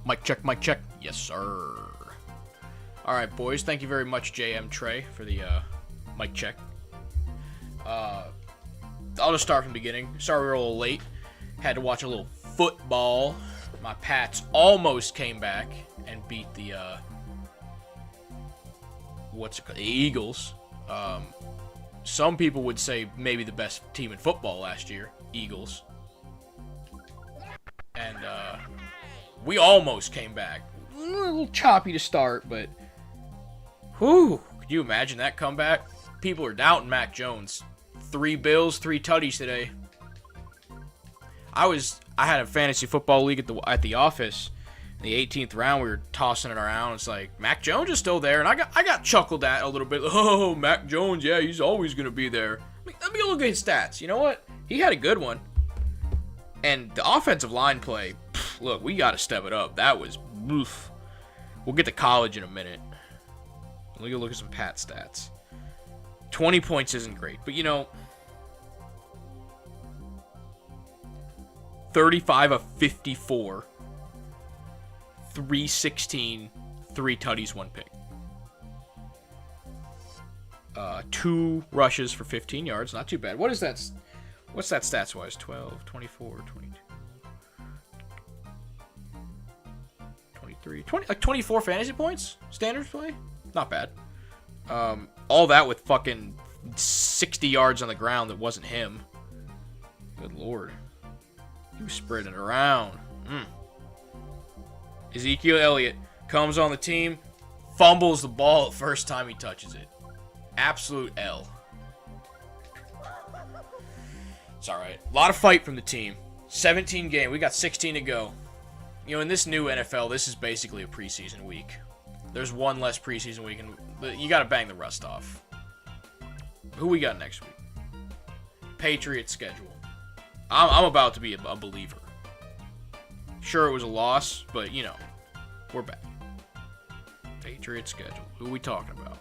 Mic check, mic check. Yes, sir. Alright, boys. Thank you very much, JM Trey, for the mic check. I'll just start from the beginning. Sorry we're a little late. Had to watch a little football. My Pats almost came back and beat the, the Eagles. Some people would say maybe the best team in football last year. Eagles. And, we almost came back. A little choppy to start, but... Whew! Could you imagine that comeback? People are doubting Mac Jones. 3 Bills, 3 tutties today. I had a fantasy football league at the office. In the 18th round, we were tossing it around. It's like, Mac Jones is still there. And I got chuckled at a little bit. Oh, Mac Jones, yeah, he's always going to be there. Let me look at his stats. You know what? He had a good one. And the offensive line play... Look, we got to step it up. That was... Oof. We'll get to college in a minute. Look at some Pat stats. 20 points isn't great. But, you know... 35 of 54. 316. 3 tutties, 1 pick. 2 rushes for 15 yards. Not too bad. What is that? What's that stats-wise? 12, 24, 22. 24 fantasy points? Standard play? Not bad. All that with fucking 60 yards on the ground that wasn't him. Good lord. He was spreading it around. Ezekiel Elliott comes on the team, fumbles the ball the first time he touches it. Absolute L. It's alright. A lot of fight from the team. 17 game. We got 16 to go. You know, in this new NFL, this is basically a preseason week. There's one less preseason week, and you got to bang the rust off. Who we got next week? Patriots schedule. I'm about to be a believer. Sure, it was a loss, but, you know, we're back. Patriots schedule. Who are we talking about?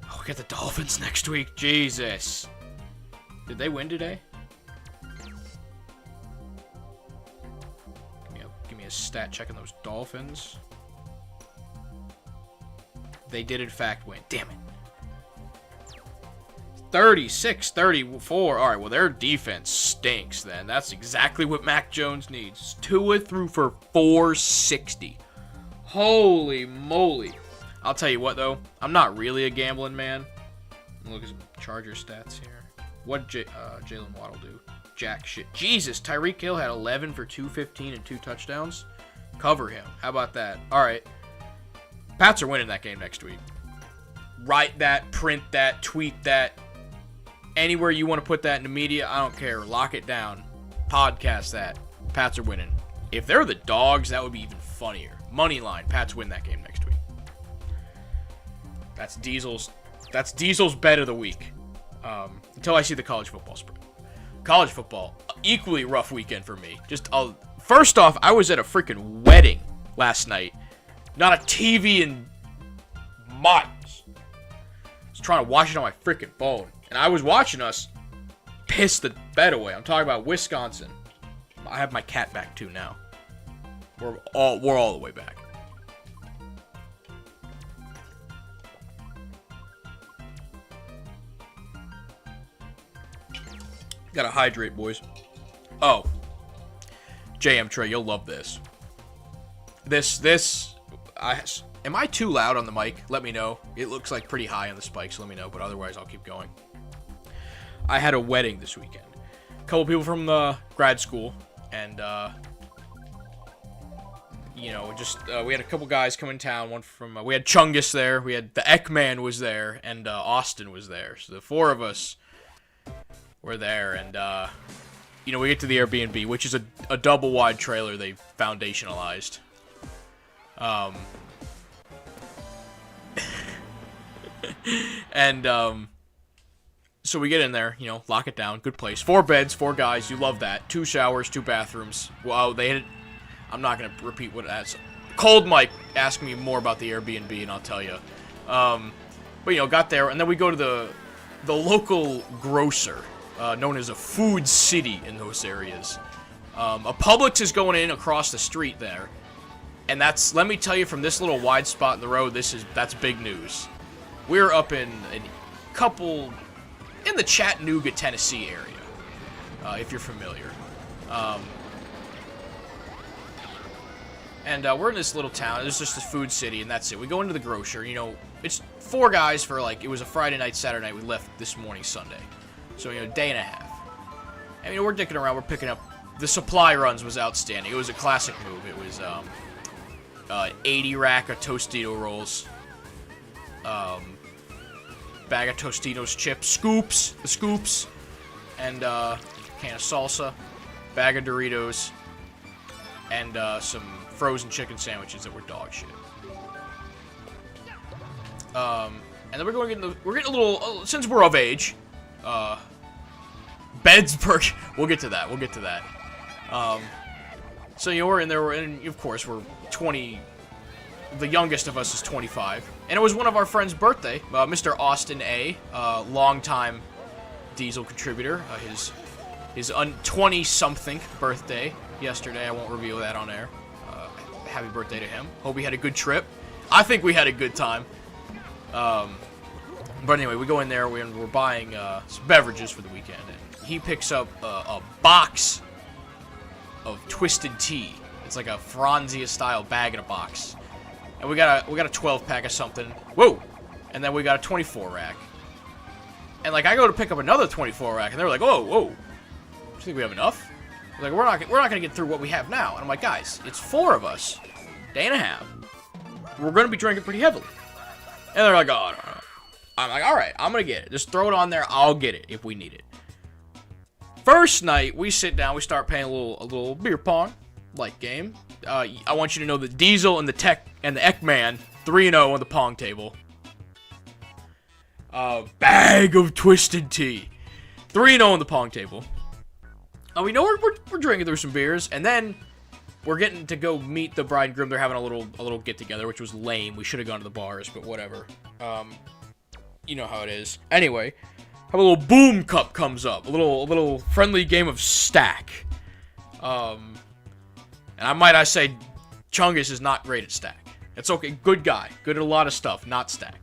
Oh, we got the Dolphins next week. Jesus. Did they win today? Give me a stat check on those Dolphins. They did, in fact, win. Damn it. 36-34. All right, well, their defense stinks then. That's exactly what Mac Jones needs. Tua threw for 460. Holy moly. I'll tell you what, though. I'm not really a gambling man. Look at some Charger stats here. What did Jalen Waddle do? Jack shit. Jesus, Tyreek Hill had 11 for 215 and 2 touchdowns. Cover him. How about that? All right. Pats are winning that game next week. Write that, print that, tweet that. Anywhere you want to put that in the media, I don't care. Lock it down. Podcast that. Pats are winning. If they're the dogs, that would be even funnier. Money line. Pats win that game next week. That's Diesel's bet of the week. Until I see the college football spread. College football, equally rough weekend for me. First off, I was at a freaking wedding last night. Not a TV in months. I was trying to watch it on my freaking phone. And I was watching us piss the bed away. I'm talking about Wisconsin. I have my cat back too now. We're all the way back. Gotta hydrate, boys. Oh. JM Trey, you'll love this. Am I too loud on the mic? Let me know. It looks like pretty high on the spikes. Let me know, but otherwise I'll keep going. I had a wedding this weekend. A couple people from the grad school, and you know, just we had a couple guys come in town. One from we had Chungus there. We had the Ekman was there, and Austin was there. So the 4 of us were there, and you know, we get to the Airbnb, which is a double wide trailer they foundationalized. And so we get in there, you know, lock it down, good place. 4 beds, 4 guys, you love that. 2 showers, 2 bathrooms. Wow, I'm not gonna repeat what that's. Cold Mike asked me more about the Airbnb, and I'll tell you. But you know, got there, and then we go to the local grocer, known as a food city in those areas. A Publix is going in across the street there. And that's, let me tell you, from this little wide spot in the road, that's big news. We're up in a couple, in the Chattanooga, Tennessee area, if you're familiar. And we're in this little town. It's just this food city, and that's it. We go into the grocer. You know, it's 4 guys for, like, it was a Friday night, Saturday night. We left this morning, Sunday. So, you know, a day and a half. And, you know, we're dicking around. We're picking up. The supply runs was outstanding. It was a classic move. It was, 80 rack of Tostito rolls. Bag of Tostitos chips. The scoops. And, can of salsa. Bag of Doritos. And, some frozen chicken sandwiches that were dog shit. And then we're getting a little, since we're of age, Bedsburg, we'll get to that. So, you know, we're in there, and of course, we're 20, the youngest of us is 25, and it was one of our friend's birthday, Mr. Austin A., longtime Diesel contributor, his 20-something birthday yesterday. I won't reveal that on air. Happy birthday to him. Hope he had a good trip. I think we had a good time. But anyway, we go in there, we're buying some beverages for the weekend, and he picks up a box of Twisted Tea. It's like a Franzia-style bag in a box. And we got a 12-pack of something. Whoa! And then we got a 24 rack. And like I go to pick up another 24 rack, and they're like, "Whoa, whoa! Do you think we have enough?" Like, we're not gonna get through what we have now. And I'm like, guys, it's 4 of us, day and a half. We're gonna be drinking pretty heavily. And they're like, "Oh, no." I'm like, all right, I'm gonna get it. Just throw it on there. I'll get it if we need it. First night, we sit down, we start playing a little beer pong like game. I want you to know that Diesel and the Ekman 3-0 on the pong table. Bag of Twisted Tea, 3-0 on the pong table. We know we're drinking through some beers, and then we're getting to go meet the bride and groom. They're having a little get together, which was lame. We should have gone to the bars, but whatever. You know how it is. Anyway, have a little boom cup comes up, a little friendly game of stack. And I say, Chungus is not great at stack. It's okay, good guy, good at a lot of stuff, not stack.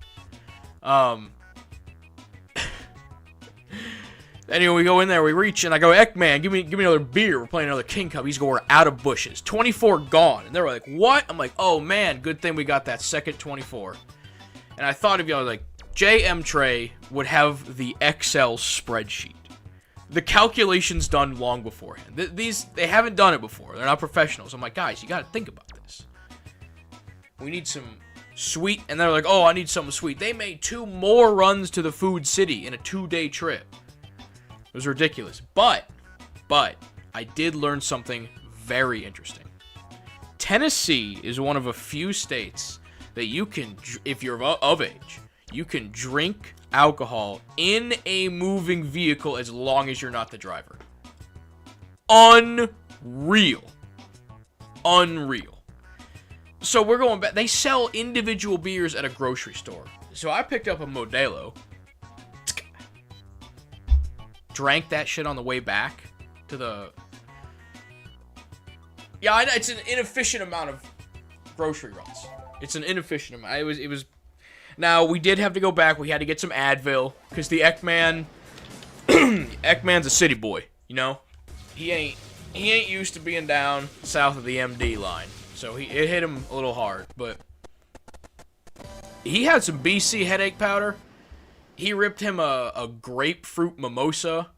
Anyway, we go in there, we reach, and I go, Ekman, give me another beer. We're playing another King Cup. He's going, we're out of bushes. 24 gone. And they were like, what? I'm like, oh man, good thing we got that second 24. And I thought of you, I was like, JM Trey would have the Excel spreadsheet. The calculations done long beforehand. They haven't done it before. They're not professionals. I'm like, guys, you gotta think about this. We need some sweet, and they're like, oh, I need something sweet. They made 2 more runs to the food city in a 2-day trip. It was ridiculous. But, I did learn something very interesting. Tennessee is one of a few states that you can, if you're of age, you can drink alcohol in a moving vehicle as long as you're not the driver. Unreal. So we're going back. They sell individual beers at a grocery store. So I picked up a Modelo. Drank that shit on the way back to the... Yeah, it's an inefficient amount of grocery runs. It's an inefficient amount. It was... Now, we did have to go back. We had to get some Advil, because the Ekman... Ekman's a city boy, you know? He ain't used to being down south of the MD line. So it hit him a little hard, but... He had some BC headache powder. He ripped him a grapefruit mimosa.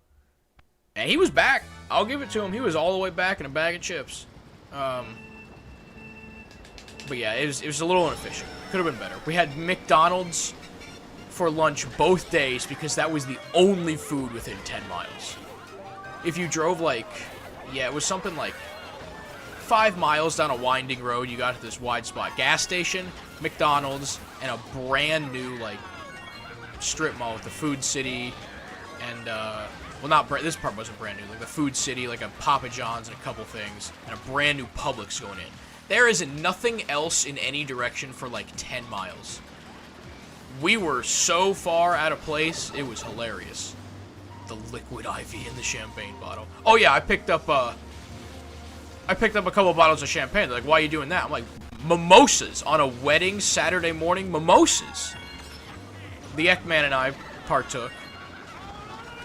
And he was back. I'll give it to him. He was all the way back in a bag of chips. But yeah, it was a little inefficient. Could have been better. We had McDonald's for lunch both days because that was the only food within 10 miles. If you drove like... Yeah, it was something like 5 miles down a winding road. You got to this wide spot. Gas station, McDonald's, and a brand new, like... strip mall with the Food City and well, not this part wasn't brand new, like the Food City, like a Papa John's and a couple things, and a brand new Publix going in. There is nothing else in any direction for like 10 miles. We were so far out of place, it was hilarious. The liquid IV in the champagne bottle. Oh yeah, I picked up I picked up a couple bottles of champagne. They're like, why are you doing that? I'm like, mimosas on a wedding Saturday morning. Mimosas. The Ekman and I partook.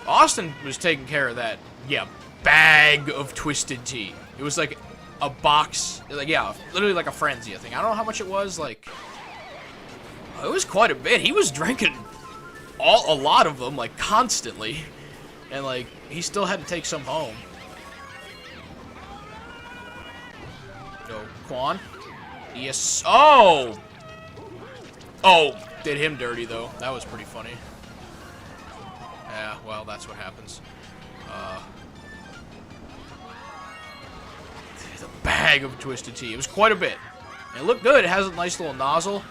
Austin was taking care of that. Yeah, bag of twisted tea. It was like a box. Like, yeah, literally like a Frenzia thing. I don't know how much it was. Like, it was quite a bit. He was drinking a lot of them, like, constantly. And, like, he still had to take some home. Go, Quan. Yes. Oh! Oh, did him dirty, though. That was pretty funny. Yeah, well, that's what happens. The bag of twisted tea. It was quite a bit. It looked good. It has a nice little nozzle.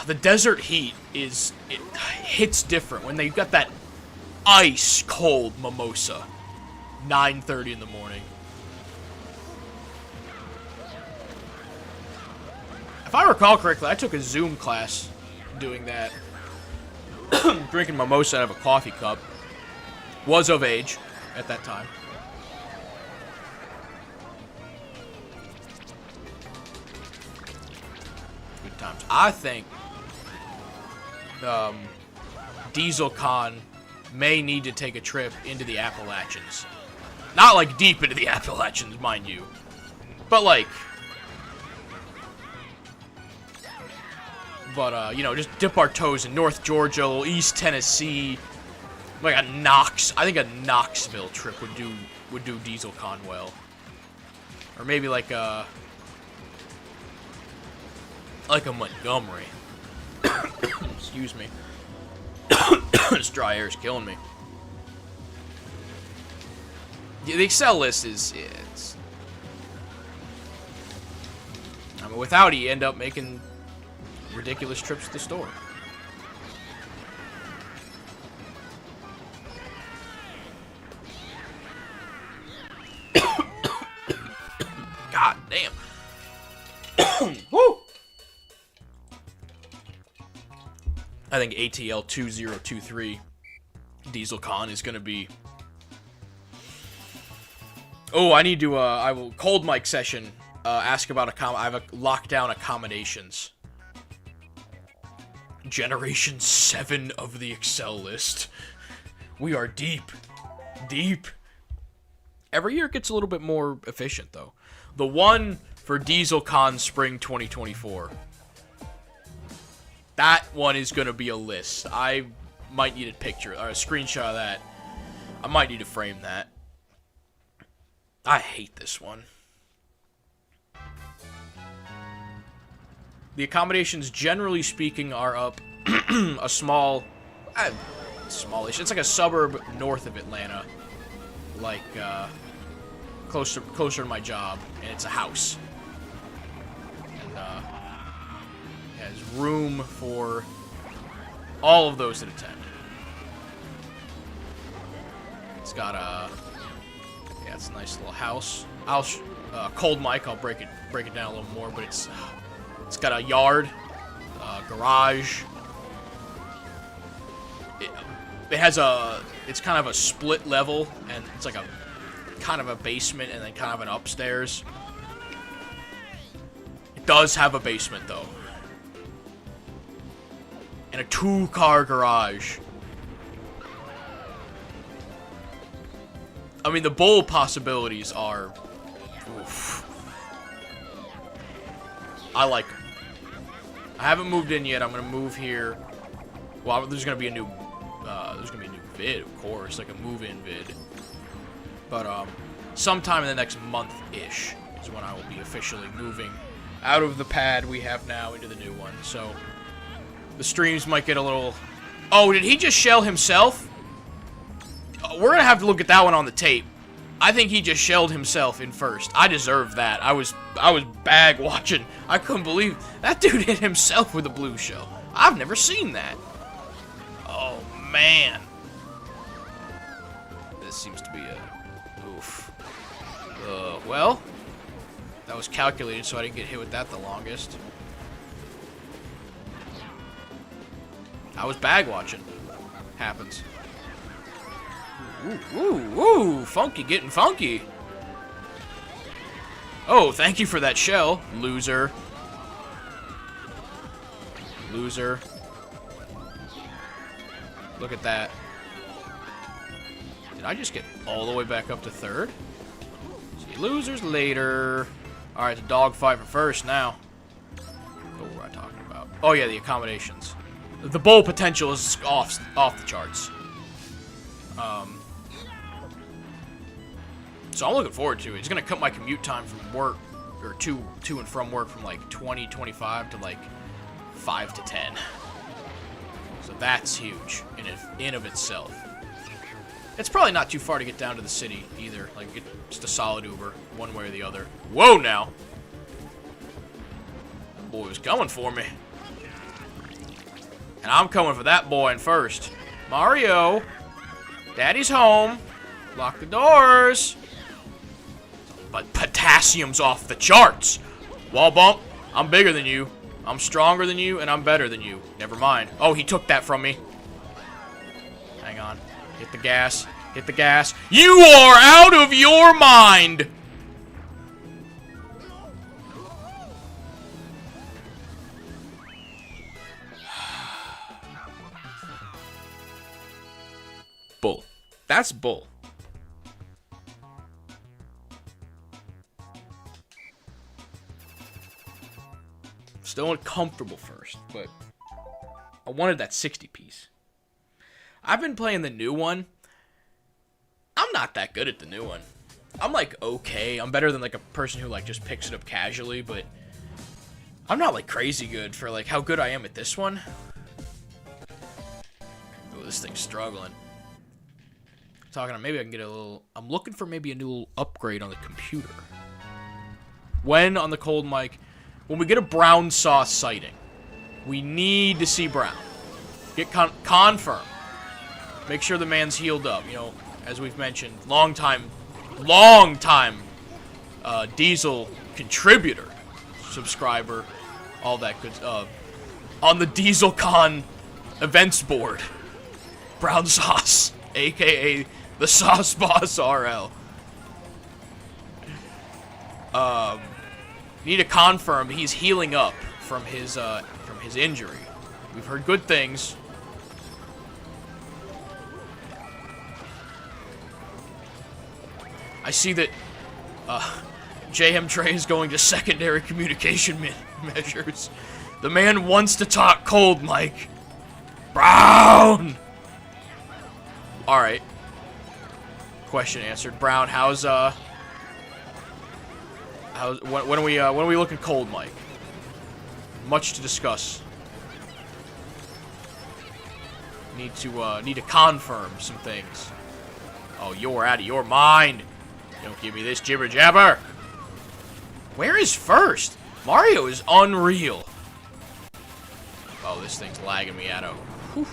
The desert heat it hits different when they've got that ice cold mimosa. 9:30 in the morning. If I recall correctly, I took a Zoom class doing that. Drinking mimosa out of a coffee cup. Was of age at that time. Good times. I think Diesel Con may need to take a trip into the Appalachians. Not like deep into the Appalachians, mind you. But like... But, you know, just dip our toes in North Georgia, East Tennessee. Like a Knox... I think a Knoxville trip would do Diesel Con well. Or maybe like a Montgomery. Excuse me. This dry air is killing me. The Excel list it's... I mean, without it, you end up making ridiculous trips to the store. God damn. Woo! I think ATL 2023 Diesel Con is going to be... Oh, I need to, I will... Cold mic session. Ask about I have a lockdown accommodations. Generation 7 of the Excel list. We are deep. Deep. Every year it gets a little bit more efficient, though. The one for Diesel Con Spring 2024. That one is going to be a list. I might need a picture or a screenshot of that. I might need to frame that. I hate this one. The accommodations, generally speaking, are up a small... smallish. It's like a suburb north of Atlanta. Like, closer to my job. And it's a house. And, it has room for all of those that attend. It's got a... Yeah, it's a nice little house. Cold mic, I'll break it down a little more, but it's got a yard, garage. It has it's kind of a split level, and it's like a kind of a basement and then kind of an upstairs. It does have a basement though. And a 2-car garage. I mean, the bowl possibilities are... Oof. I like them. I haven't moved in yet. I'm gonna move here. Well, there's gonna be a new vid, of course, like a move-in vid. But sometime in the next month-ish is when I will be officially moving out of the pad we have now into the new one. So the streams might get a little... Oh, did he just shell himself? We're gonna have to look at that one on the tape. I think he just shelled himself in first. I deserve that. I was bag watching. I couldn't believe that dude hit himself with a blue shell. I've never seen that. Oh man, this seems to be a oof. Well, that was calculated, so I didn't get hit with that the longest. I was bag watching. Happens. Ooh, ooh, ooh, funky, getting funky. Oh, thank you for that shell, loser. Loser. Look at that. Did I just get all the way back up to third? See losers later. Alright, the dogfight for first now. What were I talking about? Oh yeah, the accommodations. The bowl potential is off the charts. So I'm looking forward to it. It's gonna cut my commute time from work, or to and from work, from like 25 to like 5 to 10. So that's huge in of itself. It's probably not too far to get down to the city either. Like just a solid Uber, one way or the other. Whoa now! That boy was coming for me. And I'm coming for that boy in first. Mario! Daddy's home. Lock the doors. But potassium's off the charts. Wall bump. I'm bigger than you. I'm stronger than you, and I'm better than you. Never mind. Oh, he took that from me. Hang on. Hit the gas. Hit the gas. You are out of your mind! Bull. That's bull. Still uncomfortable first, but I wanted that 60 piece. I've been playing the new one. I'm not that good at the new one. I'm like okay. I'm better than like a person who like just picks it up casually, but I'm not like crazy good for like how good I am at this one. Oh, this thing's struggling. Talking maybe I can get a little. I'm looking for maybe a new upgrade on the computer. When on the cold mic. When we get a brown sauce sighting, we need to see Brown. Get confirm. Make sure the man's healed up. You know, as we've mentioned, long time Diesel contributor, subscriber, all that good. On the DieselCon events board, Brown Sauce, aka the Sauce Boss RL. Need to confirm he's healing up from his injury. We've heard good things. I see that JM Trey is going to secondary communication measures. The man wants to talk cold, Mike. Brown. All right. Question answered. Brown, how's when are we looking cold, Mike? Much to discuss. Need to confirm some things. Oh, you're out of your mind. Don't give me this jibber jabber. Where is first? Mario is unreal. Oh, this thing's lagging me out of. Whew.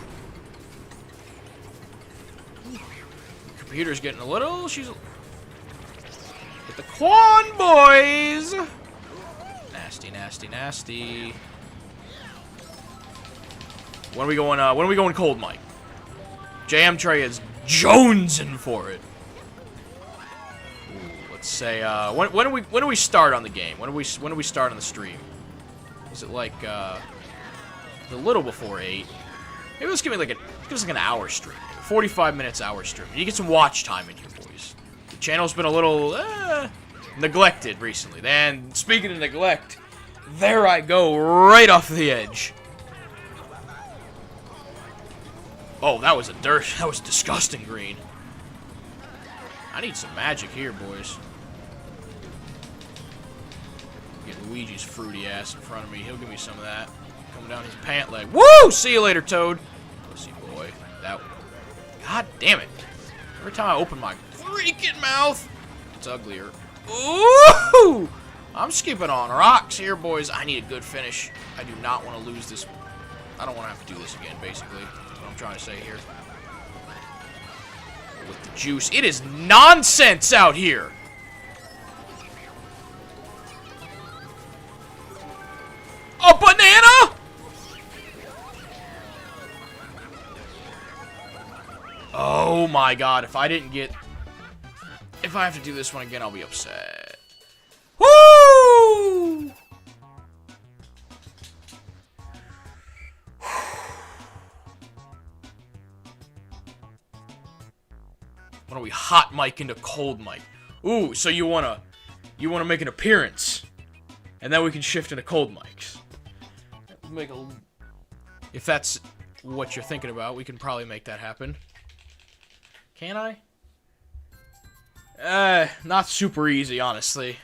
Computer's getting a little. She's. Get the Quan boys. Nasty, nasty, nasty. When are we going? When are we going cold, Mike? JM Trey is jonesing for it. Ooh, let's say when do we start on the game? When do we start on the stream? Is it like a little before 8? Maybe let's give us like an hour stream, 45 minutes hour stream. You get some watch time in here, boys. The channel's been a little neglected recently. Then speaking of neglect, there I go right off the edge. Oh, that was disgusting green. I need some magic here, boys. Get Luigi's fruity ass in front of me. He'll give me some of that. Coming down his pant leg. Woo! See you later, Toad. Pussy boy. That. God damn it. Every time I open my freaking mouth, it's uglier. Ooh! I'm skipping on rocks here, boys. I need a good finish. I do not want to lose this. I don't want to have to do this again, basically. That's what I'm trying to say here. With the juice. It is nonsense out here. A banana? my God, if I didn't get... If I have to do this one again, I'll be upset. Woo! Why don't we hot mic into cold mic? Ooh, so you wanna make an appearance, and then we can shift into cold mics. Make a... If that's what you're thinking about, we can probably make that happen. Can I? Not super easy, honestly.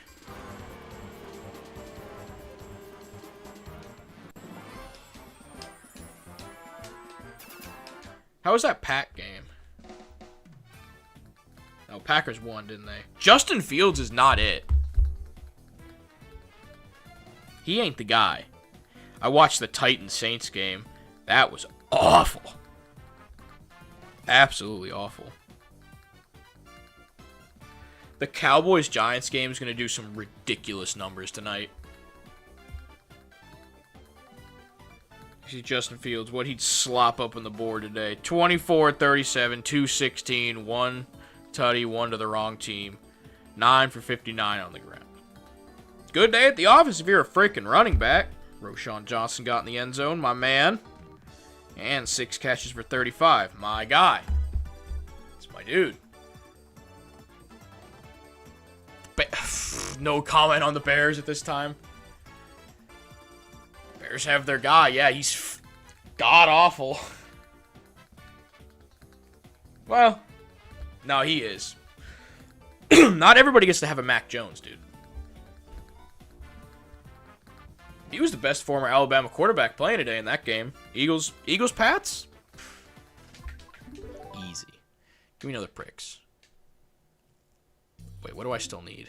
How was that Pack game? Oh, Packers won, didn't they? Justin Fields is not it. He ain't the guy. I watched the Titans-Saints game. That was awful. Absolutely awful. The Cowboys-Giants game is going to do some ridiculous numbers tonight. See Justin Fields, what he'd slop up on the board today. 24, 37, 216, 1 tutty, 1 to the wrong team. 9 for 59 on the ground. Good day at the office if you're a freaking running back. Roschon Johnson got in the end zone, my man. And 6 catches for 35, my guy. That's my dude. No comment on the Bears at this time. Bears have their guy. Yeah, he's god-awful. Well, no, he is. Not everybody gets to have a Mac Jones, dude. He was the best former Alabama quarterback playing today in that game. Eagles, Pats? Easy. Give me another pricks. Wait, what do I still need?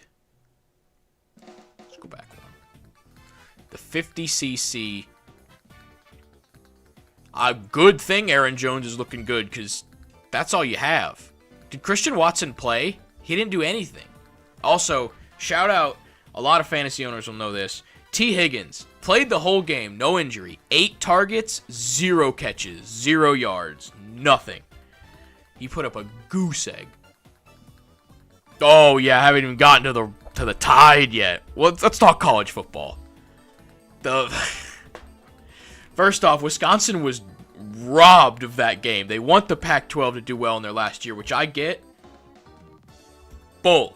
Let's go back one. The 50cc. A good thing Aaron Jones is looking good, because that's all you have. Did Christian Watson play? He didn't do anything. Also, shout out, a lot of fantasy owners will know this. T. Higgins played the whole game, no injury. 8 targets, 0 catches, 0 yards, nothing. He put up a goose egg. Oh yeah, I haven't even gotten to the Tide yet. Well, let's talk college football. First off, Wisconsin was robbed of that game. They want the Pac-12 to do well in their last year, which I get. Bull.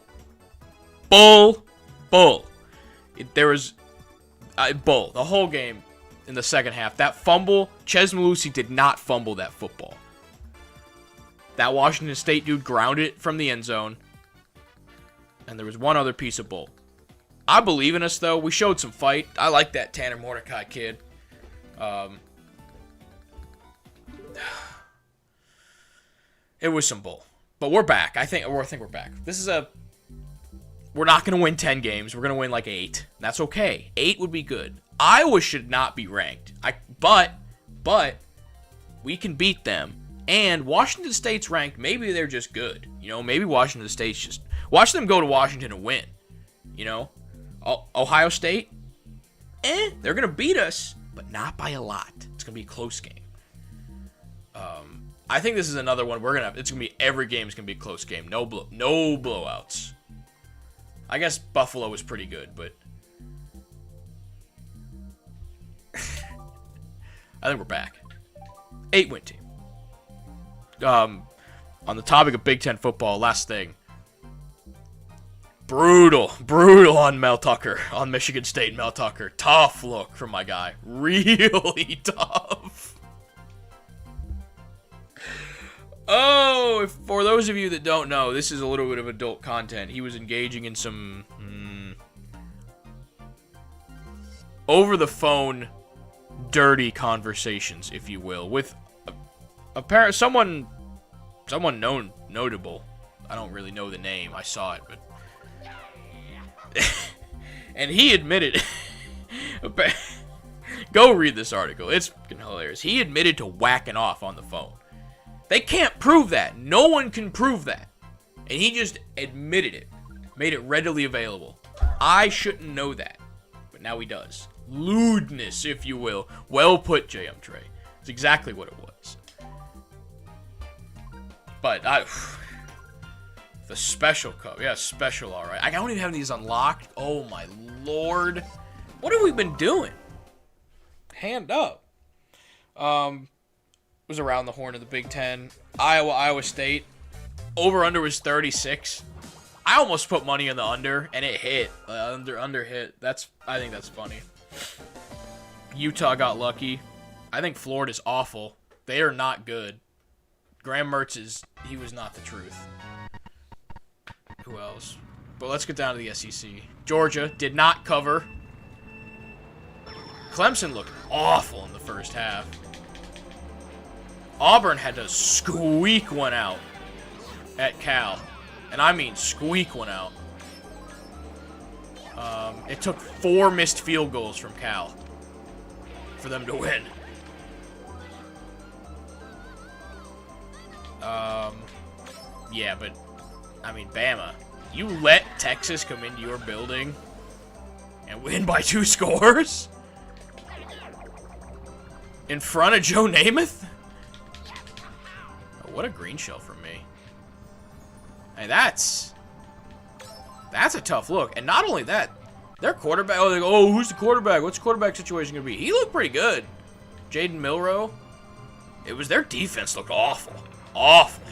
There was bull the whole game in the second half. That fumble, Ches Malusi did not fumble that football. That Washington State dude grounded it from the end zone. And there was one other piece of bull. I believe in us, though. We showed some fight. I like that Tanner Mordecai kid. It was some bull. But we're back. I think we're back. We're not going to win 10 games. We're going to win like 8. That's okay. 8 would be good. Iowa should not be ranked. But we can beat them. And Washington State's ranked. Maybe they're just good. You know, maybe Washington State's just... Watch them go to Washington and win. You know? Ohio State? They're going to beat us, but not by a lot. It's going to be a close game. I think this is another one it's going to be every game is going to be a close game. No blowouts. I guess Buffalo was pretty good, but I think we're back. 8-win team. On the topic of Big Ten football, last thing. Brutal on Mel Tucker, on Michigan State Mel Tucker. Tough look from my guy. Really tough. Oh, for those of you that don't know, this is a little bit of adult content. He was engaging in some over-the-phone dirty conversations, if you will, with someone notable. I don't really know the name. I saw it, but... and he admitted... Go read this article. It's fucking hilarious. He admitted to whacking off on the phone. They can't prove that. No one can prove that. And he just admitted it. Made it readily available. I shouldn't know that. But now he does. Lewdness, if you will. Well put, JM Trey. It's exactly what it was. But the special cup. Yeah, special, all right. I don't even have these unlocked. Oh, my Lord. What have we been doing? Hand up. Was around the horn of the Big Ten. Iowa State. Over-under was 36. I almost put money on the under, and it hit. Under hit. I think that's funny. Utah got lucky. I think Florida's awful. They are not good. Graham Mertz he was not the truth. Who else? But let's get down to the SEC. Georgia did not cover. Clemson looked awful in the first half. Auburn had to squeak one out at Cal. And I mean squeak one out. It took 4 missed field goals from Cal for them to win. Yeah, but, I mean, Bama. You let Texas come into your building and win by 2 scores? In front of Joe Namath? Oh, what a green shell from me. Hey, that's a tough look. And not only that, their quarterback, who's the quarterback? What's the quarterback situation going to be? He looked pretty good. Jaden Milroe. It was their defense looked awful. Awful.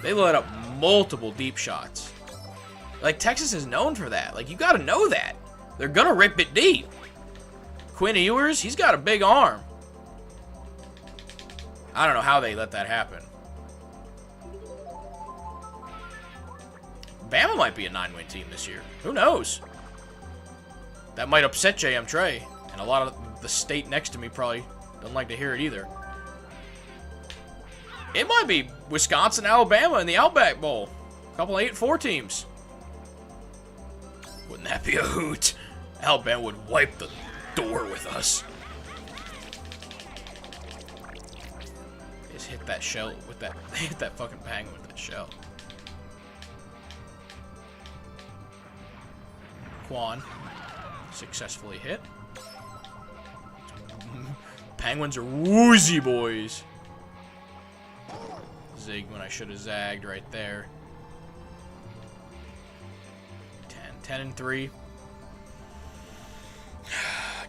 They let up multiple deep shots. Like, Texas is known for that. Like, you got to know that. They're going to rip it deep. Quinn Ewers, he's got a big arm. I don't know how they let that happen. Bama might be a 9-win team this year. Who knows? That might upset JM Trey. And a lot of the state next to me probably doesn't like to hear it either. It might be Wisconsin, Alabama in the Outback Bowl. A couple 8-4 teams. Wouldn't that be a hoot? Alabama would wipe the door with us. Just hit that shell with that. Hit that fucking penguin with that shell. Quan successfully hit. Penguins are woozy boys. Zig when I should have zagged right there. 10-3.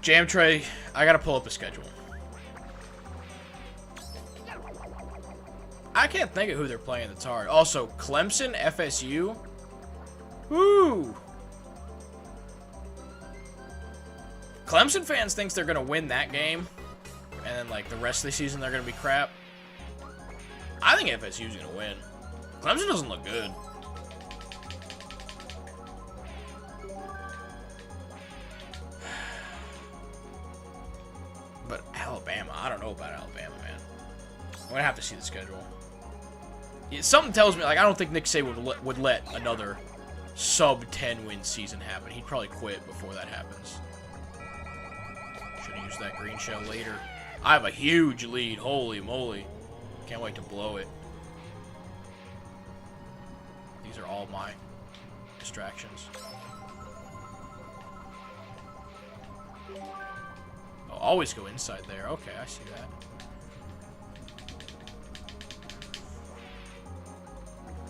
Jam Tray, I gotta pull up a schedule. I can't think of who they're playing that's hard. Also, Clemson, FSU. Woo! Clemson fans thinks they're gonna win that game, and then like the rest of the season they're gonna be crap. I think FSU's gonna win. Clemson doesn't look good. But Alabama, I don't know about Alabama, man. I'm gonna have to see the schedule. Yeah, something tells me, like, I don't think Nick Saban would let another sub-10 win season happen. He'd probably quit before that happens. Should have used that green shell later. I have a huge lead. Holy moly. Can't wait to blow it. These are all my distractions. Oh, always go inside there. Okay, I see that.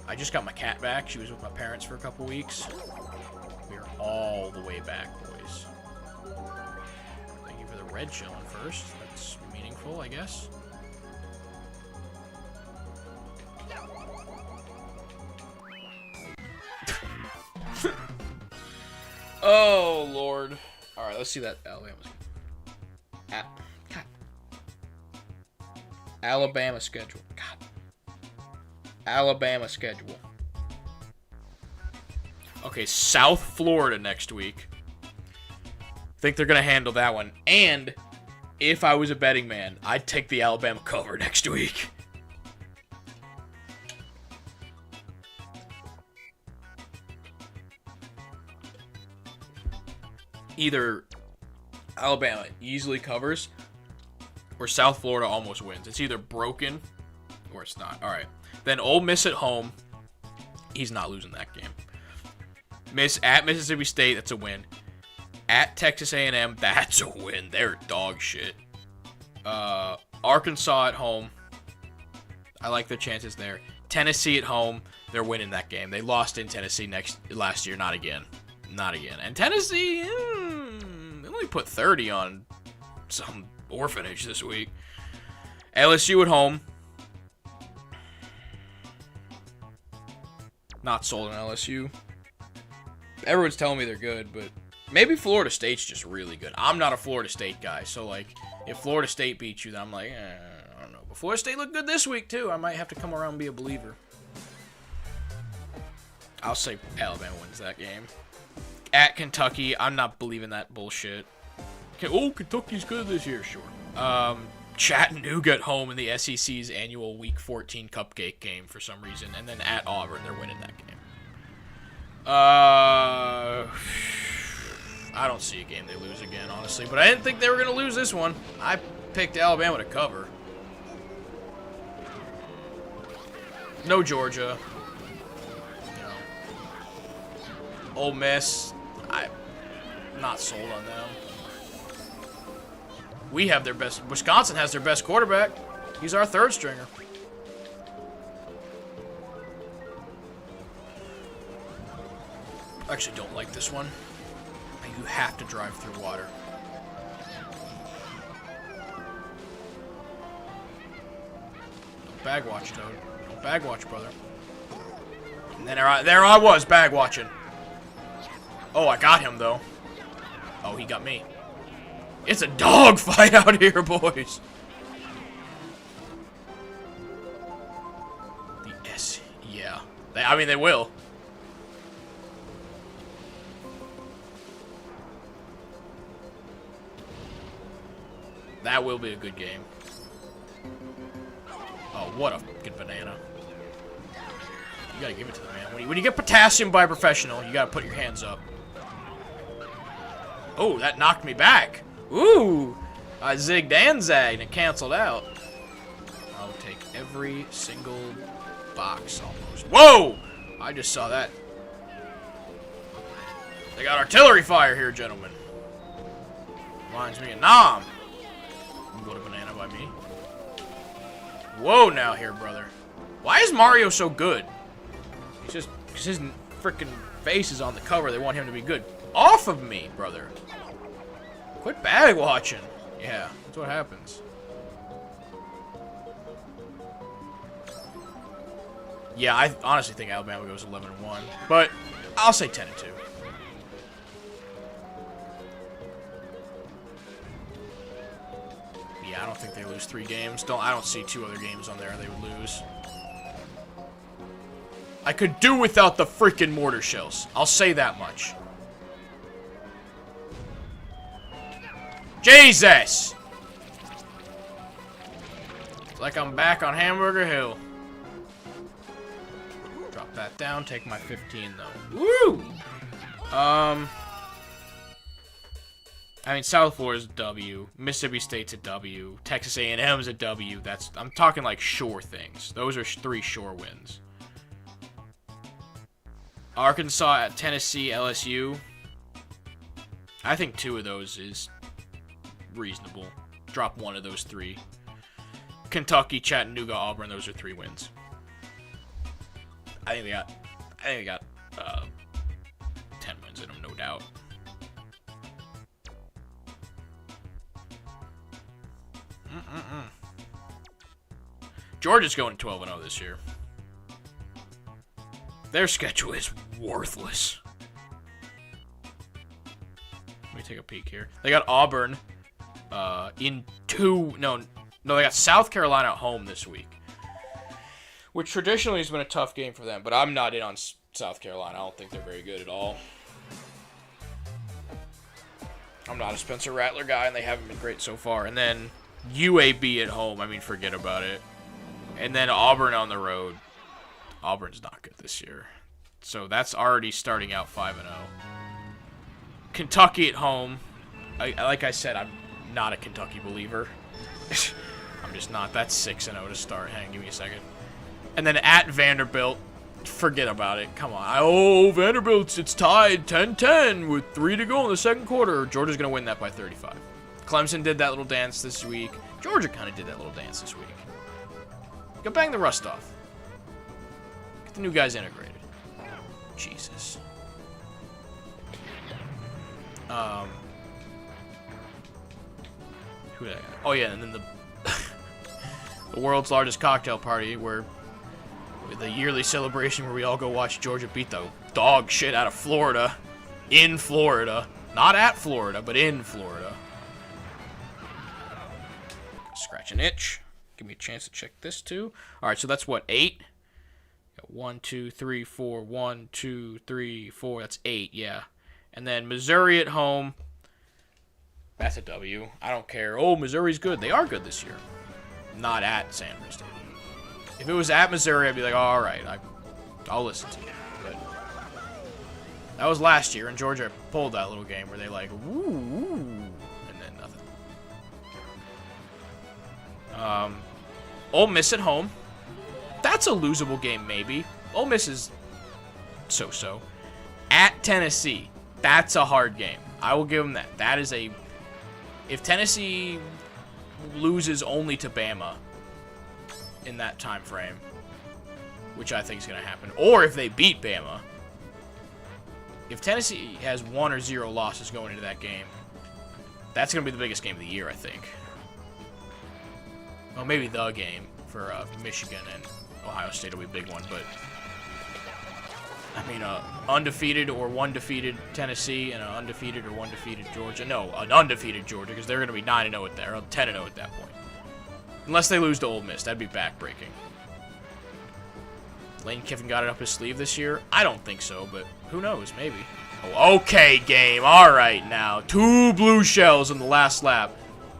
I just got my cat back. She was with my parents for a couple weeks. We are all the way back, boys. Thank you for the red showing first. That's meaningful, I guess. Oh, Lord. Alright, let's see that Alabama schedule. God. Alabama schedule. Okay, South Florida next week. Think they're going to handle that one. And if I was a betting man, I'd take the Alabama cover next week. Either Alabama easily covers or South Florida almost wins. It's either broken or it's not. All right. Then Ole Miss at home. He's not losing that game. At Mississippi State, that's a win. At Texas A&M, that's a win. They're dog shit. Arkansas at home. I like their chances there. Tennessee at home. They're winning that game. They lost in Tennessee last year. Not again. Not again. And Tennessee, they only put 30 on some orphanage this week. LSU at home. Not sold on LSU. Everyone's telling me they're good, but maybe Florida State's just really good. I'm not a Florida State guy, so like if Florida State beats you, then I'm like, I don't know. But Florida State looked good this week too. I might have to come around and be a believer. I'll say Alabama wins that game. At Kentucky, I'm not believing that bullshit. Oh, Kentucky's good this year, sure. Chattanooga at home in the SEC's annual Week 14 cupcake game for some reason, and then at Auburn, they're winning that game. I don't see a game they lose again, honestly, but I didn't think they were going to lose this one. I picked Alabama to cover. No Georgia. No. Ole Miss, I'm not sold on them. We have their best. Wisconsin has their best quarterback. He's our third stringer. I actually don't like this one. You have to drive through water. Don't bag watch, Toad. Don't bag watch, brother. And then there I was, bag watching. Oh, I got him, though. Oh, he got me. It's a dogfight out here, boys. The S, yeah. I mean, they will. That will be a good game. Oh, what a fucking banana. You gotta give it to the man. When you get potassium by a professional, you gotta put your hands up. Oh, that knocked me back. Ooh, I zigged and zagged and canceled out. I'll take every single box almost. Whoa! I just saw that. They got artillery fire here, gentlemen. Reminds me of Nam. What a banana by me. Whoa now here, brother. Why is Mario so good? He's just, because his freaking face is on the cover, they want him to be good. Off of me, brother. Quit bag watching. Yeah, that's what happens. Yeah, I honestly think Alabama goes 11-1, but I'll say 10-2. Yeah, I don't think they lose 3 games. I don't see 2 other games on there they would lose. I could do without the freaking mortar shells. I'll say that much. Jesus! It's like I'm back on Hamburger Hill. Drop that down, take my 15 though. Woo! I mean, South Florida's a W. Mississippi State's a W. Texas A&M's a W. I'm talking like sure things. Those are 3 sure wins. Arkansas at Tennessee, LSU. I think 2 of those is reasonable. Drop 1 of those 3. Kentucky, Chattanooga, Auburn. Those are 3 wins. I think they got 10 wins in them, no doubt. Georgia's going 12-0 this year. Their schedule is worthless. Let me take a peek here. They got Auburn in 2... No, they got South Carolina at home this week. Which traditionally has been a tough game for them, but I'm not in on South Carolina. I don't think they're very good at all. I'm not a Spencer Rattler guy, and they haven't been great so far. And then UAB at home. I mean, forget about it. And then Auburn on the road. Auburn's not good this year. So that's already starting out 5-0. Kentucky at home. Like I said, I'm not a Kentucky believer. I'm just not. That's 6-0 to start. Hang on, give me a second. And then at Vanderbilt. Forget about it. Come on. Oh, Vanderbilt, it's tied 10-10 with 3 to go in the second quarter. Georgia's going to win that by 35. Clemson did that little dance this week. Georgia kind of did that little dance this week. Go bang the rust off. the new guys integrated. Jesus. Who did I got? Oh yeah, and then the the world's largest cocktail party, where the yearly celebration where we all go watch Georgia beat the dog shit out of Florida, in Florida, not at Florida, but in Florida. Scratch an itch. Give me a chance to check this too. All right, so that's what, 8. 1, 2, 3, 4. 1, 2, 3, 4. That's 8. Yeah, and then Missouri at home. That's a W. I don't care. Oh, Missouri's good. They are good this year. Not at Sanford Stadium. If it was at Missouri, I'd be like, oh, all right, I'll listen to you. But that was last year, and Georgia pulled that little game where they like, woo, and then nothing. Ole Miss at home. That's a losable game, maybe. Ole Miss is so-so. At Tennessee. That's a hard game. I will give them that. That is a... If Tennessee loses only to Bama in that time frame, which I think is going to happen, or if they beat Bama, if Tennessee has 1 or 0 losses going into that game, that's going to be the biggest game of the year, I think. Well, maybe the game for Michigan and Ohio State will be a big one, but I mean, undefeated or 1 defeated Tennessee and an undefeated or 1 defeated Georgia. No, an undefeated Georgia, because they're going to be 9-0 at that, or 10-0 at that point. Unless they lose to Ole Miss, that'd be backbreaking. Lane Kiffin got it up his sleeve this year? I don't think so, but who knows? Maybe. Oh, okay, game. All right, now 2 blue shells in the last lap.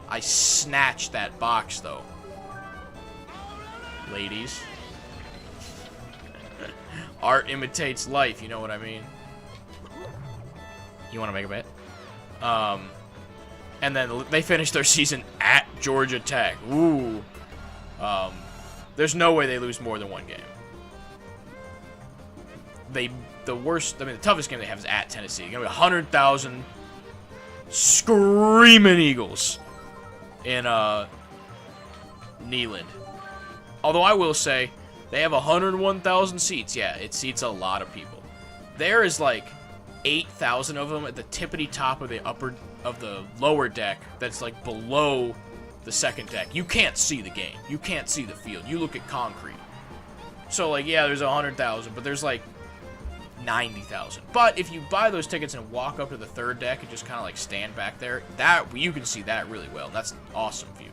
I snatched that box though, ladies. Art imitates life, you know what I mean? You want to make a bet? And then they finished their season at Georgia Tech. Ooh. There's no way they lose more than 1 game. The toughest game they have is at Tennessee. It's going to be 100,000 screaming Eagles in Neyland. Although I will say, they have 101,000 seats. Yeah, it seats a lot of people. There is like 8,000 of them at the tippity top of the lower deck that's like below the second deck. You can't see the game. You can't see the field. You look at concrete. So like, yeah, there's 100,000, but there's like 90,000. But if you buy those tickets and walk up to the third deck and just kind of like stand back there, that you can see that really well. That's an awesome view.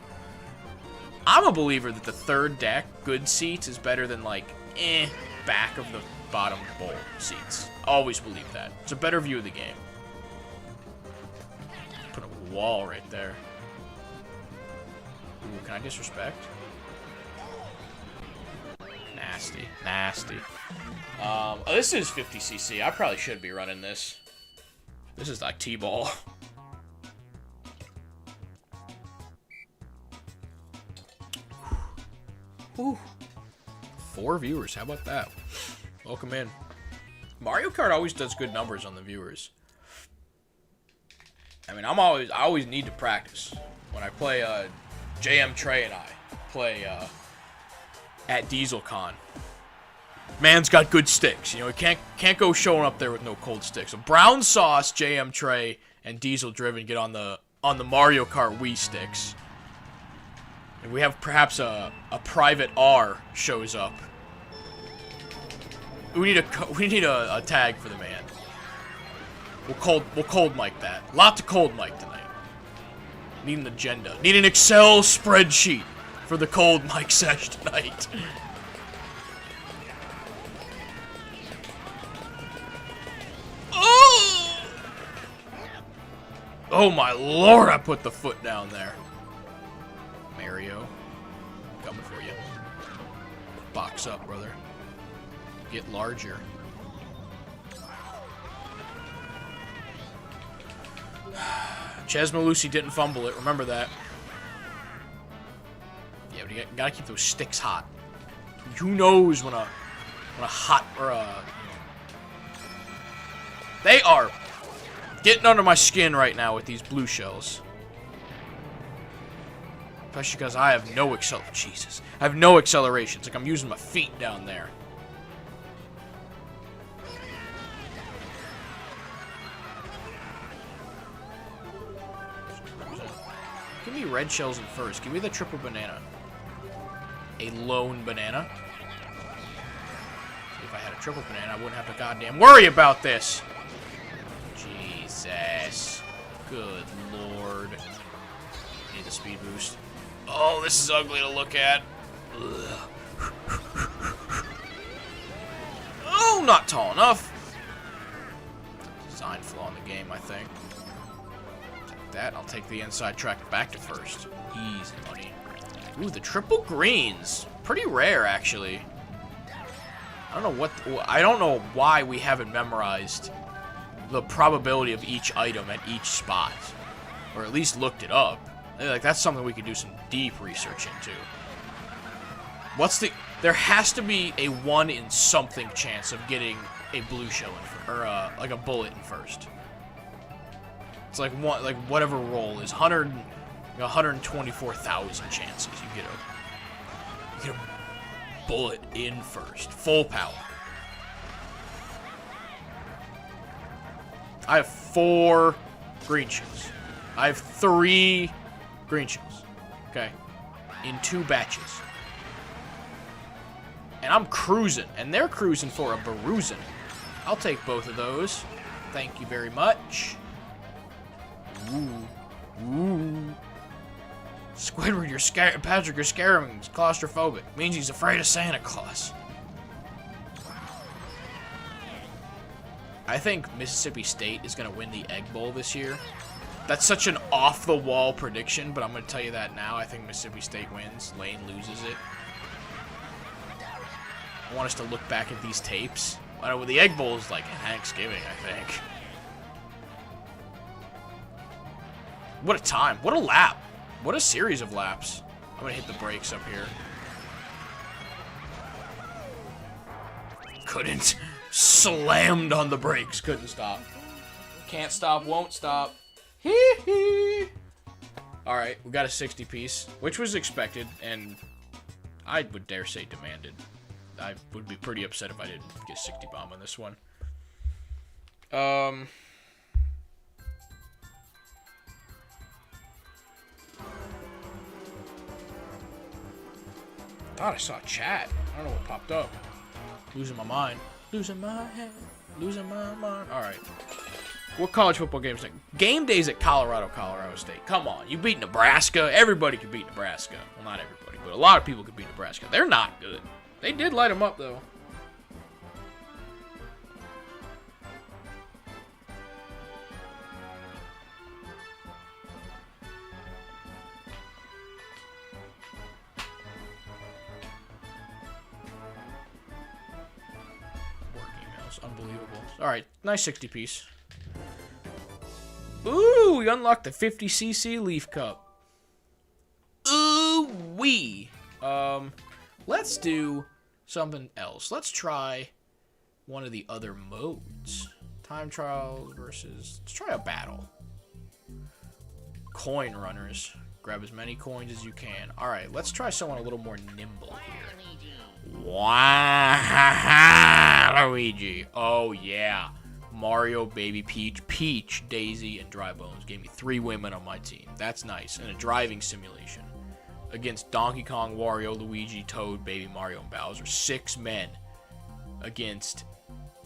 I'm a believer that the third deck, good seats, is better than, like, back of the bottom bowl seats. Always believe that. It's a better view of the game. Put a wall right there. Ooh, can I disrespect? Nasty. Nasty. Oh, this is 50cc. I probably should be running this. This is like T-ball. Whew. 4 viewers, how about that? Welcome in. Mario Kart always does good numbers on the viewers. I mean, I always need to practice. When I play, JM Trey and I play, at DieselCon. Man's got good sticks, you know, he can't go showing up there with no cold sticks. So Brown Sauce, JM Trey, and Diesel Driven get on the Mario Kart Wii sticks. And we have perhaps a private R shows up. We need a tag for the man. We'll cold mic that. Lot to cold mic tonight. Need an agenda. Need an Excel spreadsheet for the cold mic sesh tonight. Oh! Oh my lord! I put the foot down there. Mario, coming for you. Box up, brother. Get larger. Ches Malusi didn't fumble it. Remember that. Yeah, but you gotta keep those sticks hot. Who knows when a hot or a... They are getting under my skin right now with these blue shells. Especially because I have no acceleration. Jesus. I have no acceleration. It's like I'm using my feet down there. Give me red shells in first. Give me the triple banana. A lone banana. If I had a triple banana, I wouldn't have to goddamn worry about this. Jesus. Good lord. Need the speed boost. Oh, this is ugly to look at. Ugh. Oh, not tall enough. Design flaw in the game, I think. Take that. I'll take the inside track back to first. Easy money. Ooh, the triple greens. Pretty rare, actually. I don't know why we haven't memorized the probability of each item at each spot, or at least looked it up. Like, that's something we could do some deep research into. There has to be a 1 in something chance of getting a blue shell like a bullet in first. It's like whatever roll is 124,000 chances you get a bullet in first, full power. I have 4 green shells. I have 3 green shells. Okay, in 2 batches. And I'm cruising, and they're cruising for a Barusin. I'll take both of those. Thank you very much. Ooh. Ooh. Squidward, you're scared. Patrick, you're scaring him. He's claustrophobic. Means he's afraid of Santa Claus. I think Mississippi State is going to win the Egg Bowl this year. That's such an off-the-wall prediction, but I'm going to tell you that now. I think Mississippi State wins. Lane loses it. I want us to look back at these tapes. I know, the Egg Bowl is like Thanksgiving, I think. What a time. What a lap. What a series of laps. I'm going to hit the brakes up here. Couldn't. Slammed on the brakes. Couldn't stop. Can't stop, won't stop. Hee hee. Alright, we got a 60 piece, which was expected, and I would dare say demanded. I would be pretty upset if I didn't get 60 bomb on this one. Thought I saw chat. I don't know what popped up. Losing my mind. Losing my head. Losing my mind. Alright. What college football games? Game days at Colorado State. Come on. You beat Nebraska. Everybody could beat Nebraska. Well, not everybody, but a lot of people could beat Nebraska. They're not good. They did light them up, though. Unbelievable. Alright, nice 60 piece. Ooh, we unlocked the 50cc Leaf Cup. Ooh wee. Let's do something else. Let's try one of the other modes. Time trials versus... Let's try a battle. Coin runners. Grab as many coins as you can. Alright, let's try someone a little more nimble here. Wow, Luigi. Oh, yeah. Mario, Baby Peach, Peach, Daisy, and Dry Bones gave me 3 women on my team. That's nice. And a driving simulation. Against Donkey Kong, Wario, Luigi, Toad, Baby Mario, and Bowser. 6 men. Against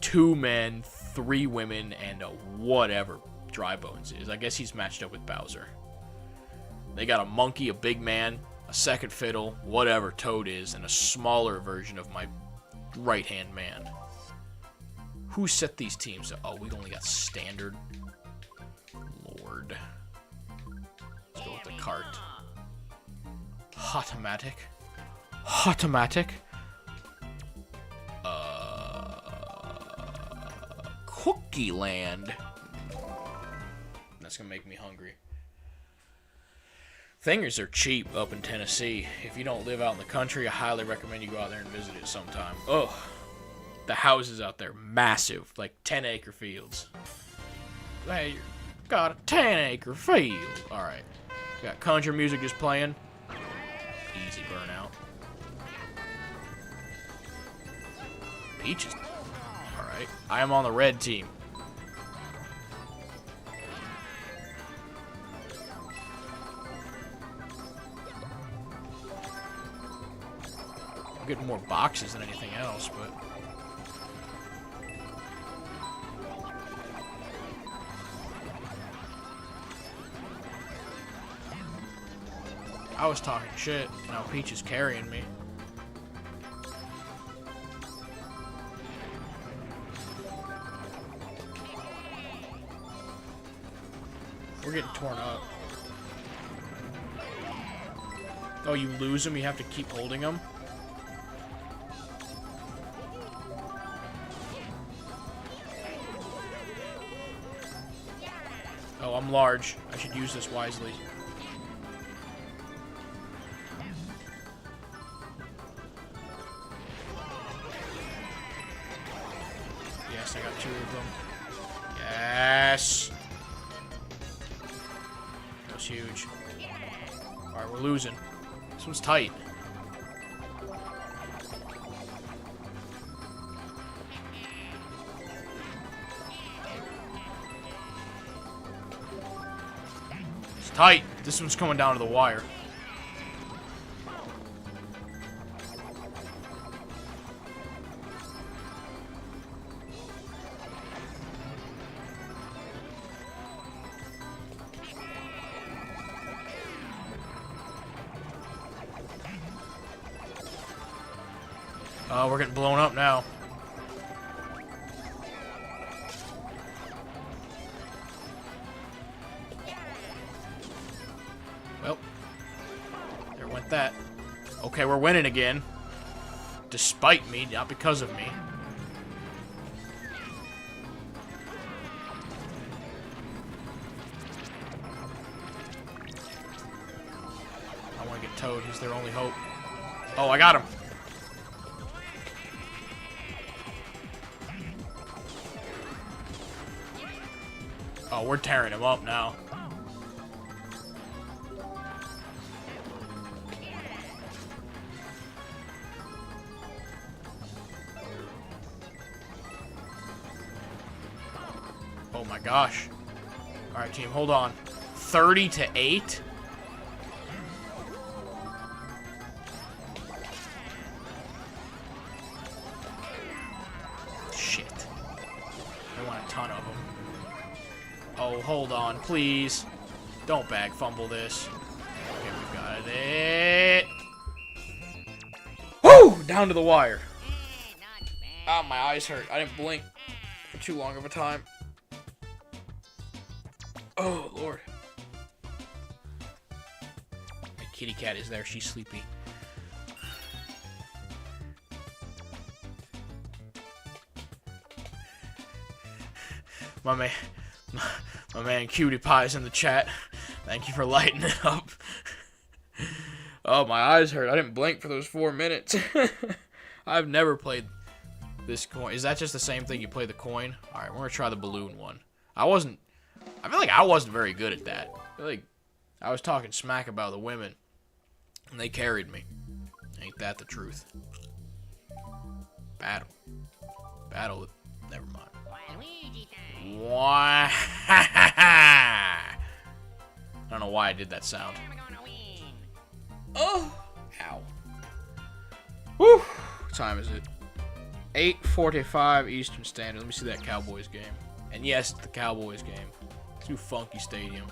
2 men, 3 women, and whatever Dry Bones is. I guess he's matched up with Bowser. They got a monkey, a big man, a second fiddle, whatever Toad is, and a smaller version of my right-hand man. Who set these teams? Oh, we only got standard. Lord. Let's go with the cart. Hotomatic. Hotomatic. Cookie Land. That's gonna make me hungry. Thingers are cheap up in Tennessee. If you don't live out in the country, I highly recommend you go out there and visit it sometime. Ugh. The houses out there, massive. Like 10-acre fields. Hey, got a 10-acre field. Alright. Got country music just playing. Easy burnout. Peaches. Alright. I am on the red team. getting more boxes than anything else, but... I was talking shit. Now Peach is carrying me. We're getting torn up. Oh, you lose them? You have to keep holding them? Oh, I'm large. I should use this wisely. Yes, I got 2 of them. Yes! That was huge. Alright, we're losing. This one's tight. It's tight. This one's coming down to the wire. Oh, we're getting blown up now. Well, there went that. Okay, we're winning again. Despite me, not because of me. I want to get Toad. He's their only hope. Oh, I got him. Oh, we're tearing him up now. Oh my gosh. Alright, team, hold on. 30-8? Shit. I want a ton of them. Oh, hold on, please. Don't bag fumble this. Okay, we got it. Woo! Down to the wire. Oh, my eyes hurt. I didn't blink for too long of a time. Oh, Lord. My kitty cat is there. She's sleepy. My man Cutie Pie's in the chat. Thank you for lighting it up. Oh, my eyes hurt. I didn't blink for those 4 minutes. I've never played this coin. Is that just the same thing? You play the coin? Alright, we're gonna try the balloon one. I feel like I wasn't very good at that. I feel like I was talking smack about the women, and they carried me. Ain't that the truth? Battle. Never mind. Why? I don't know why I did that sound. Oh! Ow. Woo! What time is it? 8:45 Eastern Standard. Let me see that Cowboys game. And yes, the Cowboys game. Too funky stadium.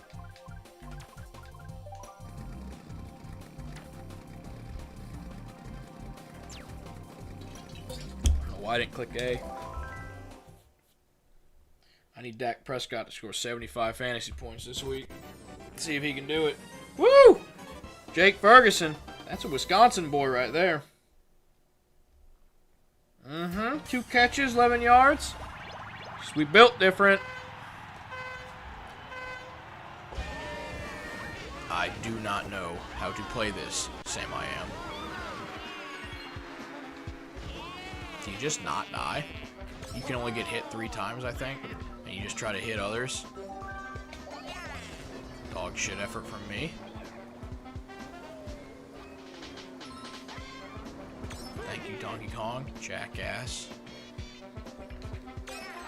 I don't know why I didn't click A. I need Dak Prescott to score 75 fantasy points this week. Let's see if he can do it. Woo! Jake Ferguson. That's a Wisconsin boy right there. 2 catches, 11 yards. Just we built different. I do not know how to play this, Sam I am. Do you just not die? You can only get hit 3 times, I think. And you just try to hit others. Dog shit effort from me. Thank you, Donkey Kong. Jackass.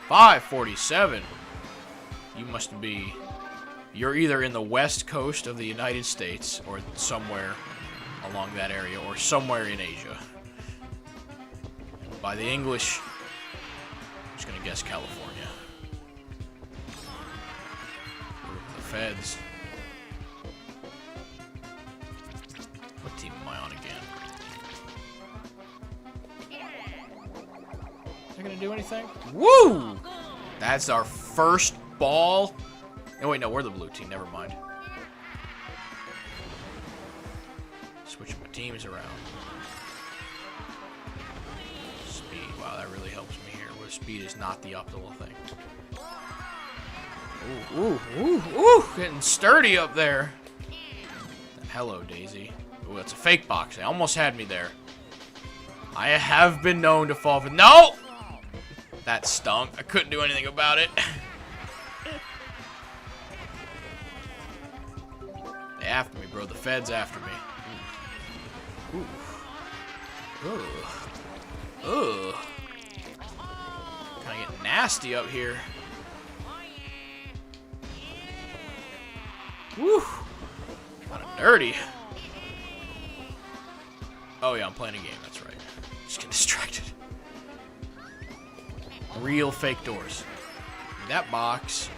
547. You must be... You're either in the west coast of the United States or somewhere along that area or somewhere in Asia. By the English, I'm just gonna guess California. The Feds. What team am I on again? Is that gonna do anything? Woo! That's our first ball. Oh wait, no, we're the blue team. Never mind. Switching my teams around. Speed. Wow, that really helps me here. Where speed is not the optimal thing. Ooh, ooh, ooh, ooh! Getting sturdy up there. Hello, Daisy. Ooh, that's a fake box. They almost had me there. I have been known to fall for. No! That stunk. I couldn't do anything about it. They after me, bro. The Feds after me. Ooh. Ooh. Ooh. Kind of getting nasty up here. Woo. Kind of dirty. Oh yeah, I'm playing a game. That's right. Just getting distracted. Real fake doors. That box.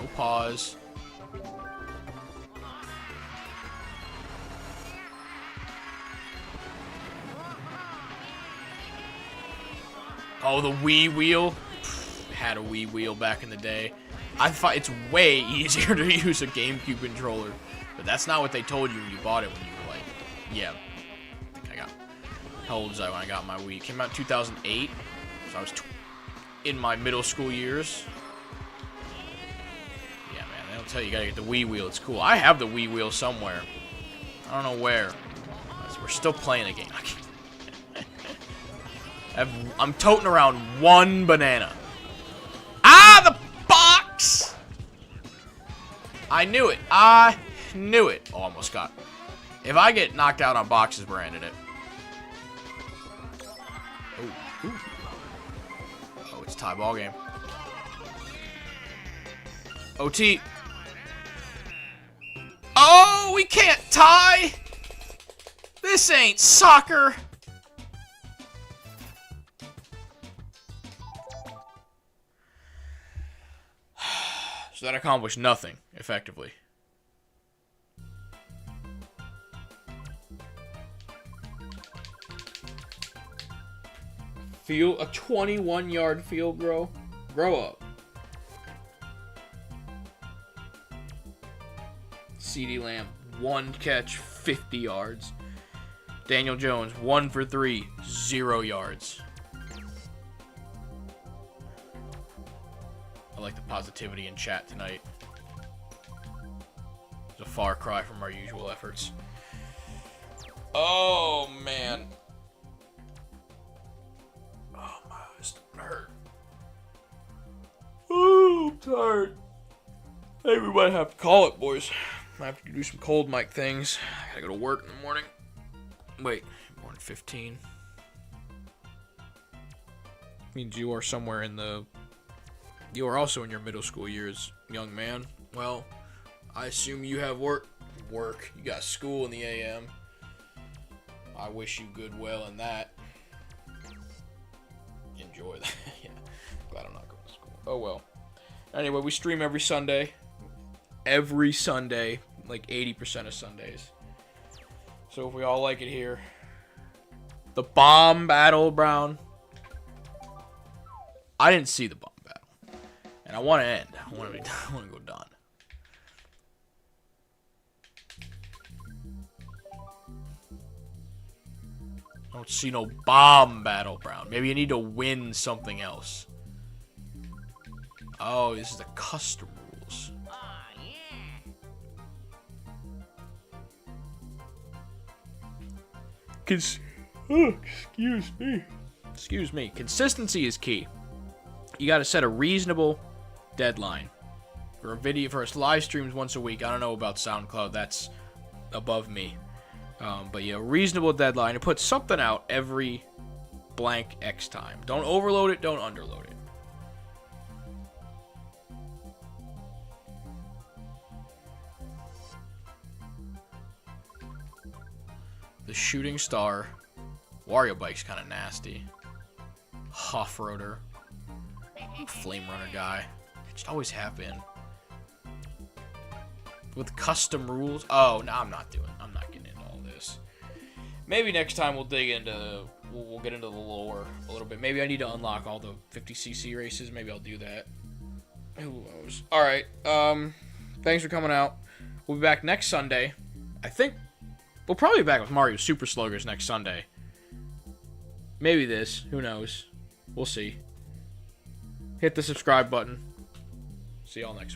No pause. Oh, the Wii wheel. Had a Wii wheel back in the day. I thought it's way easier to use a GameCube controller, but that's not what they told you when you bought it. When you were like, yeah, I think I got. How old was I when I got my Wii? It came out in 2008, so I was in my middle school years. Yeah, man, they don't tell you gotta get the Wii wheel. It's cool. I have the Wii wheel somewhere. I don't know where. We're still playing a game. I'm toting around one banana. Ah, the box! I knew it. I knew it. Oh, almost got. If I get knocked out on boxes, we're ending it. Ooh, ooh. Oh, it's a tie ball game. OT. Oh, we can't tie. This ain't soccer. So that accomplished nothing, effectively. Field, a 21-yard field goal? Grow up. CeeDee Lamb, 1 catch, 50 yards. Daniel Jones, 1 for 3, 0 yards. I like the positivity in chat tonight. It's a far cry from our usual efforts. Oh, man. Oh, my eyes hurt. Oh, I'm tired. Hey, we might have to call it, boys. I have to do some cold mic things. I gotta go to work in the morning. Wait, morning 15. Means you are somewhere in the... You are also in your middle school years, young man. Well, I assume you have work. You got school in the AM. I wish you good well in that. Enjoy that. Yeah. Glad I'm not going to school. Oh well. Anyway, we stream every Sunday. Every Sunday. Like 80% of Sundays. So if we all like it here. The bomb battle, Brown. I didn't see the bomb. And I want to end. I want to go done. I don't see no bomb battle, Brown. Maybe you need to win something else. Oh, this is the custom rules. Excuse me. Excuse me. Consistency is key. You got to set a reasonable deadline for a video, for us live streams once a week. I don't know about SoundCloud, that's above me, but yeah, reasonable deadline to put something out every blank X time. Don't overload it, don't underload it. The shooting star Wario bike's kind of nasty. Off-roader. Flame runner guy. I just always have been. With custom rules. Oh, no, I'm not getting into all this. Maybe next time we'll dig into, we'll get into the lore a little bit. Maybe I need to unlock all the 50cc races. Maybe I'll do that. Who knows? All right. Thanks for coming out. We'll be back next Sunday. I think we'll probably be back with Mario Super Sluggers next Sunday. Maybe this. Who knows? We'll see. Hit the subscribe button. See y'all next week.